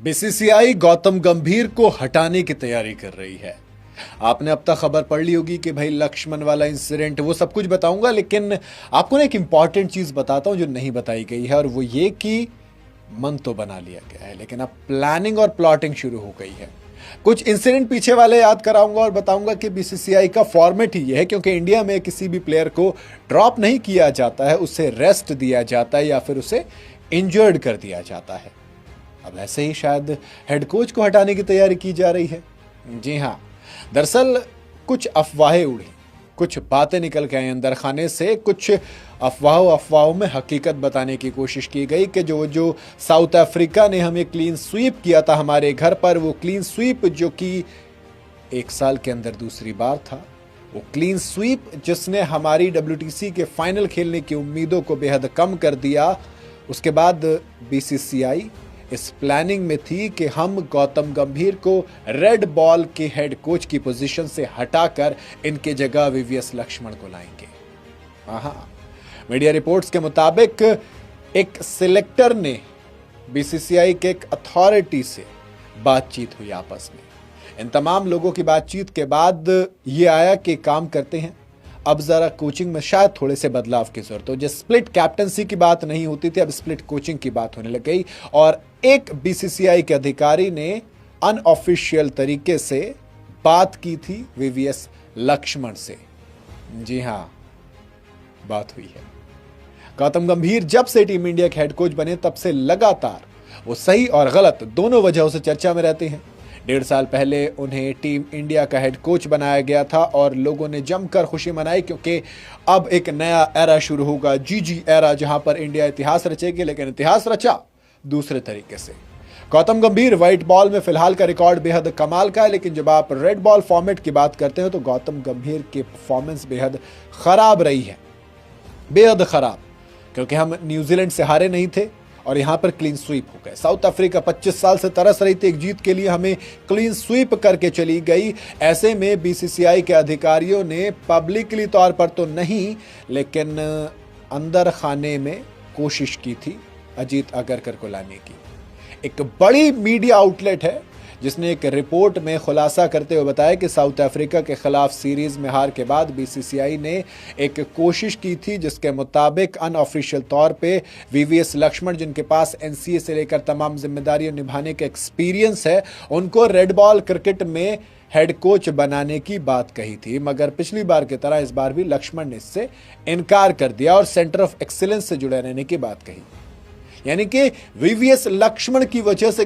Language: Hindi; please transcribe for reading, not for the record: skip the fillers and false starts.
बीसीसीआई गौतम गंभीर को हटाने की तैयारी कर रही है। आपने अब तक खबर पढ़ ली होगी कि भाई लक्ष्मण वाला इंसिडेंट, वो सब कुछ बताऊंगा, लेकिन आपको ना एक इंपॉर्टेंट चीज बताता हूं जो नहीं बताई गई है, और वो ये कि मन तो बना लिया गया है लेकिन अब प्लानिंग और प्लॉटिंग शुरू हो गई है। कुछ इंसिडेंट पीछे वाले याद कराऊंगा और बताऊंगा कि बीसीसीआई का फॉर्मेट ही ये है, क्योंकि इंडिया में किसी भी प्लेयर को ड्रॉप नहीं किया जाता है, उसे रेस्ट दिया जाता है या फिर उसे इंजर्ड कर दिया जाता है। अब ऐसे ही शायद हेड कोच को हटाने की तैयारी की जा रही है। जी हाँ, दरअसल कुछ अफवाहें उड़ी, कुछ बातें निकल के आई अंदर खाने से, कुछ अफवाहों में हकीकत बताने की कोशिश की गई कि जो साउथ अफ्रीका ने हमें क्लीन स्वीप किया था हमारे घर पर, वो क्लीन स्वीप जो कि 1 साल के अंदर दूसरी बार था, वो क्लीन स्वीप जिसने हमारी WTC के फाइनल खेलने की उम्मीदों को बेहद कम कर दिया, उसके बाद बीसीसीआई इस प्लानिंग में थी कि हम गौतम गंभीर को रेड बॉल के हेड कोच की पोजीशन से हटाकर इनके जगह VVS लक्ष्मण को लाएंगे। हाँ, मीडिया रिपोर्ट्स के मुताबिक एक सिलेक्टर ने बीसीसीआई के एक अथॉरिटी से बातचीत हुई आपस में। इन तमाम लोगों की बातचीत के बाद ये आया कि काम करते हैं, अब जरा कोचिंग में शायद थोड़े से बदलाव की जरूरत हो। जो स्प्लिट कैप्टनसी की बात नहीं होती थी, अब स्प्लिट कोचिंग की बात होने लग गई, और एक बीसीसीआई के अधिकारी ने अनऑफिशियल तरीके से बात की थी VVS लक्ष्मण से। जी हां, बात हुई है। गौतम गंभीर जब से टीम इंडिया के हेड कोच बने तब से लगातार वो सही और गलत दोनों वजहों से चर्चा में रहते हैं। 1.5 साल पहले उन्हें टीम इंडिया का हेड कोच बनाया गया था और लोगों ने जमकर खुशी मनाई, क्योंकि अब एक नया एरा शुरू होगा, GG एरा, जहां पर इंडिया इतिहास रचेगी। लेकिन इतिहास रचा दूसरे तरीके से। गौतम गंभीर व्हाइट बॉल में फिलहाल का रिकॉर्ड बेहद कमाल का है, लेकिन जब आप रेड बॉल फॉर्मेट की बात करते हो तो गौतम गंभीर की परफॉर्मेंस बेहद खराब रही है, बेहद खराब, क्योंकि हम न्यूजीलैंड से हारे नहीं थे और यहां पर क्लीन स्वीप हो गए। साउथ अफ्रीका 25 साल से तरस रही थी एक जीत के लिए, हमें क्लीन स्वीप करके चली गई। ऐसे में बीसीसीआई के अधिकारियों ने पब्लिकली तौर पर तो नहीं, लेकिन अंदर खाने में कोशिश की थी अजीत अगरकर को लाने की। एक बड़ी मीडिया आउटलेट है जिसने एक रिपोर्ट में खुलासा करते हुए बताया कि साउथ अफ्रीका के खिलाफ सीरीज में हार के बाद बीसीसीआई ने एक कोशिश की थी जिसके मुताबिक अनऑफिशियल तौर पे VVS लक्ष्मण, जिनके पास NCA से लेकर तमाम जिम्मेदारियां निभाने का एक्सपीरियंस है, उनको रेड बॉल क्रिकेट में हेड कोच बनाने की बात कही थी। मगर पिछली बार की तरह इस बार भी लक्ष्मण ने इससे इनकार कर दिया और सेंटर ऑफ एक्सीलेंस से जुड़े रहने की बात कही। यानी कि VVS लक्ष्मण की वजह से